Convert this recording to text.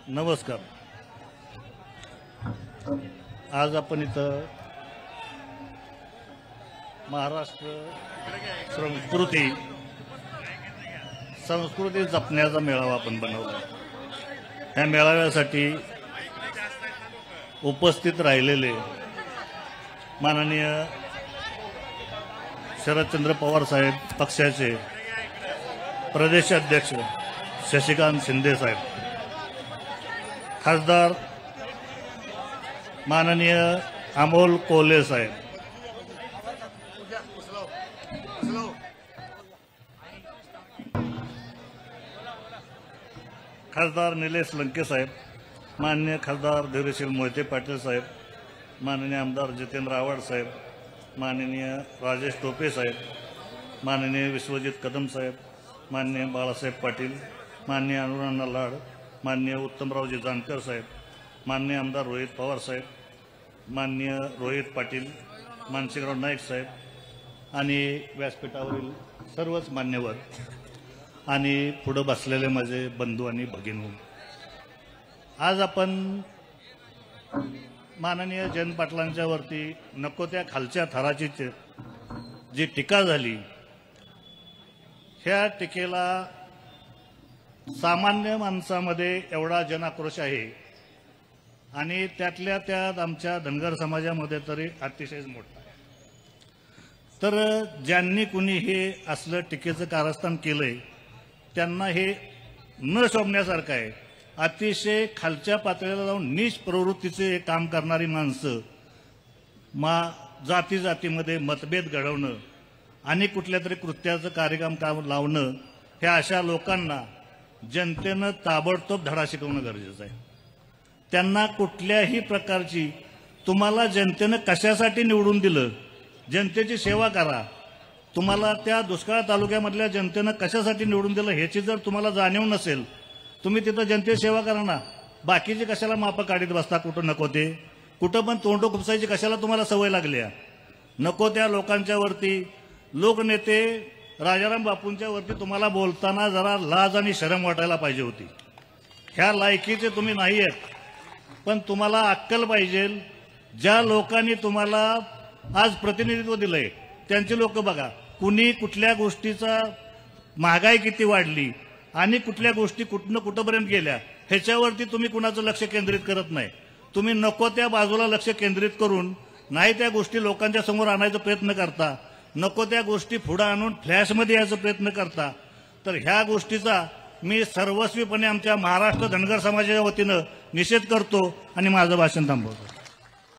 नमस्कार। आज आपण इथं महाराष्ट्र संस्कृती जपण्याचा मेळावा आपण बनवला। या मेळाव्यासाठी उपस्थित राहिलेले माननीय शरदचंद्र पवार साहेब पक्षाचे प्रदेशाध्यक्ष शशिकांत शिंदे साहेब, खासदार माननीय अमोल कोल्हे साहेब, खासदार निलेश लंके साहेब, माननीय खासदार धैर्यशील मोहिते पाटील साहेब, माननीय आमदार जितेंद्र आव्हाड साहेब, माननीय राजेश टोपे साहेब, माननीय विश्वजित कदम साहेब, माननीय बाळासाहेब पाटील, माननीय अनुराधा लाड, माननीय उत्तमरावजी जानकर साहेब, माननीय आमदार रोहित पवार साहेब, माननीय रोहित पाटील, मानसिंगराव नाईक साहेब आणि व्यासपीठावरील सर्वच मान्यवर आणि पुढे बसलेले माझे बंधू आणि भगिनी, आज आपण माननीय जयंत पाटलांच्या वरती नको त्या खालच्या थराची जी टीका झाली, ह्या टीकेला सामान्य माणसामध्ये एवढा जनाक्रोश आहे आणि त्यातल्या त्यात आमच्या धनगर समाजामध्ये तरी अतिशय मोठा आहे। तर ज्यांनी कुणी हे असलं टीकेचं कारस्थान केलंय त्यांना हे न शोभण्यासारखं आहे। अतिशय खालच्या पातळीला जाऊन नीच प्रवृत्तीचे काम करणारी माणसं, जाती जातीमध्ये मतभेद घडवणं आणि कुठल्या तरी कृत्याचं कार्यक्रम लावणं, ह्या अशा लोकांना जनतेनं ताबडतोब धडा शिकवणं गरजेचं आहे। त्यांना कुठल्याही प्रकारची, तुम्हाला जनतेनं कशासाठी निवडून दिलं, जनतेची सेवा करा, तुम्हाला त्या दुष्काळ तालुक्यामधल्या जनतेनं कशासाठी निवडून दिलं ह्याची जर तुम्हाला जाणीव नसेल, तुम्ही तिथं जनतेची सेवा करा ना। बाकीचे कशाला मापं काढीत बसता, कुठं नको ते, कुठं पण तोंड खुपसायची कशाला तुम्हाला सवय लागली आहे? नको त्या लोकांच्या वरती, लोकनेते राजाराम बापूंच्या वरती तुम्हाला बोलताना जरा लाज आणि शरम वाटायला पाहिजे होती। ह्या लायकीचे तुम्ही नाही आहेत, पण तुम्हाला अक्कल पाहिजे। ज्या लोकांनी तुम्हाला आज प्रतिनिधित्व दिलंय त्यांची लोक बघा, कुणी कुठल्या गोष्टीचा महागाई किती वाढली आणि कुठल्या गोष्टी कुठनं कुठंपर्यंत गेल्या ह्याच्यावरती तुम्ही कुणाचं लक्ष केंद्रित करत नाही। तुम्ही नको त्या बाजूला लक्ष केंद्रित करून नाही त्या गोष्टी लोकांच्या समोर आणायचा प्रयत्न करता, नको त्या गोष्टी पुढे आणून फ्लॅशमध्ये यायचा प्रयत्न करता। तर ह्या गोष्टीचा मी सर्वस्वीपणे आमच्या महाराष्ट्र धनगर समाजाच्या वतीनं निषेध करतो आणि माझं भाषण थांबवतो।